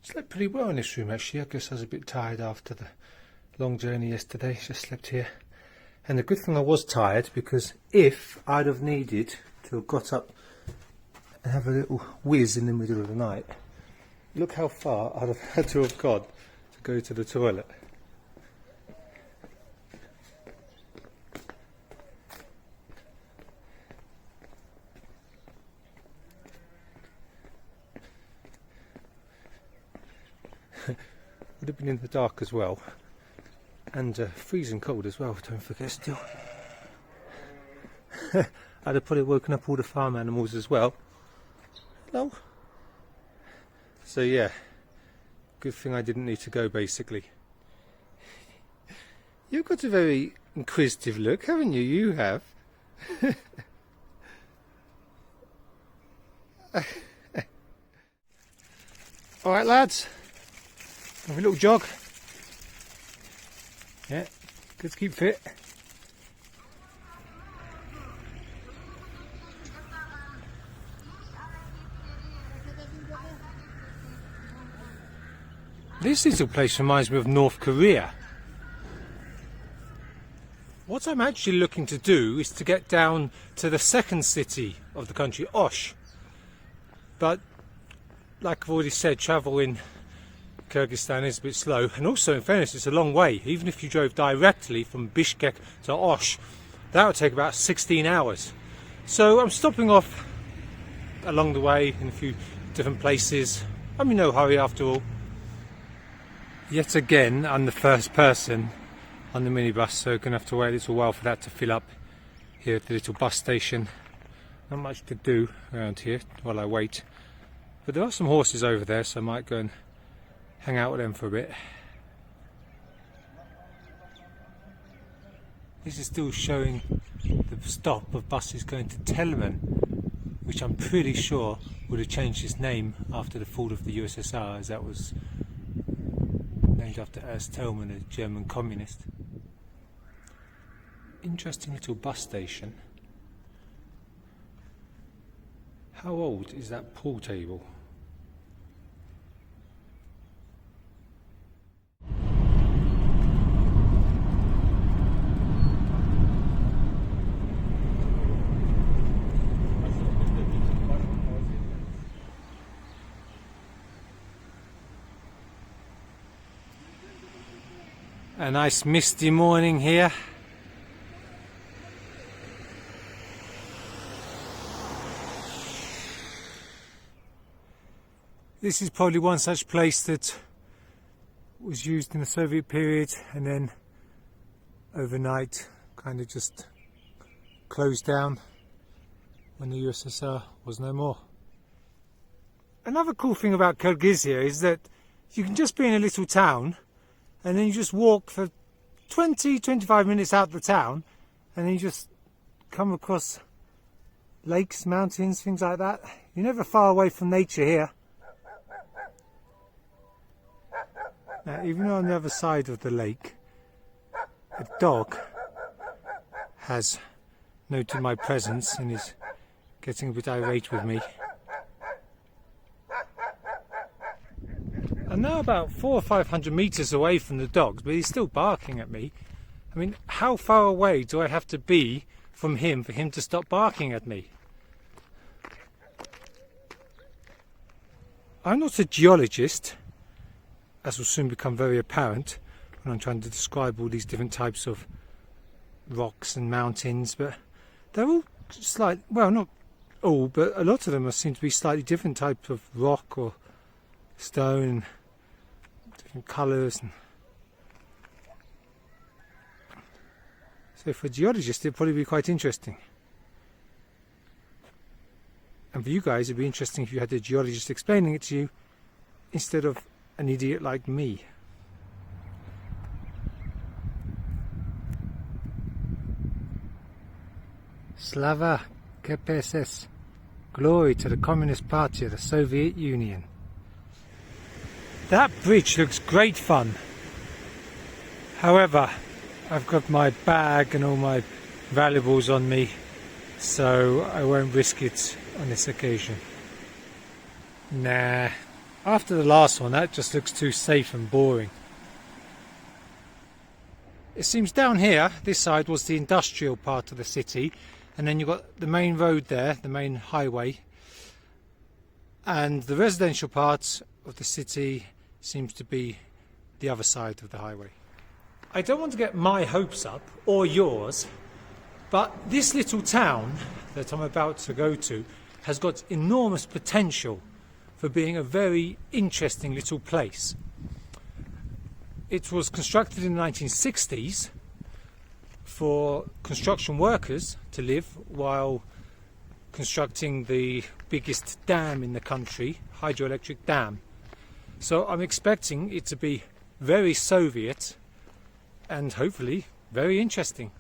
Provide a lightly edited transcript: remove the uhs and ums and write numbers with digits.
Slept pretty well in this room actually. I guess I was a bit tired after the long journey yesterday. Just slept here. And the good thing I was tired, because if I'd have needed to have got up and have a little whiz in the middle of the night, look how far I'd have had to have gone to go to the toilet. Would have been in the dark as well, and freezing cold as well, don't forget still. I'd have probably woken up all the farm animals as well. Hello. So yeah, good thing I didn't need to go basically. You've got a very inquisitive look, haven't you? You have. Alright lads, have a little jog. Yeah, good to keep fit. This little place reminds me of North Korea. What I'm actually looking to do is to get down to the second city of the country, Osh. But like I've already said, travel in Kyrgyzstan is a bit slow, and also in fairness it's a long way. Even if you drove directly from Bishkek to Osh, that would take about 16 hours. So I'm stopping off along the way in a few different places. I'm in no hurry after all. Yet again I'm the first person on the minibus, so I'm going to have to wait a little while for that to fill up here at the little bus station. Not much to do around here while I wait, but there are some horses over there, so I might go and hang out with them for a bit. This is still showing the stop of buses going to Telman, which I'm pretty sure would have changed its name after the fall of the USSR, as that was named after Ernst Thälmann, a German communist. Interesting little bus station. How old is that pool table? A nice misty morning here. This is probably one such place that was used in the Soviet period and then overnight kind of just closed down when the USSR was no more. Another cool thing about Kyrgyzstan is that you can just be in a little town and then you just walk for 20-25 minutes out of the town, and then you just come across lakes, mountains, things like that. You're never far away from nature here. Now, even on the other side of the lake, a dog has noted my presence and is getting a bit irate with me. I'm now about 400 or 500 meters away from the dogs, but he's still barking at me. I mean, how far away do I have to be from him for him to stop barking at me? I'm not a geologist, as will soon become very apparent when I'm trying to describe all these different types of rocks and mountains, but they're all slight, well, not all, but a lot of them seem to be slightly different types of rock or stone, different colours. So for a geologist it'd probably be quite interesting. And for you guys it'd be interesting if you had a geologist explaining it to you instead of an idiot like me. Slava KPSS. Glory to the Communist Party of the Soviet Union. That bridge looks great fun. However, I've got my bag and all my valuables on me, so I won't risk it on this occasion. Nah, After the last one, that just looks too safe and boring. It seems down here, this side was the industrial part of the city, and then you've got the main road there, the main highway, and the residential part of the city seems to be the other side of the highway. I don't want to get my hopes up, or yours, but this little town that I'm about to go to has got enormous potential for being a very interesting little place. It was constructed in the 1960s for construction workers to live while constructing the biggest dam in the country, hydroelectric dam. So I'm expecting it to be very Soviet and hopefully very interesting.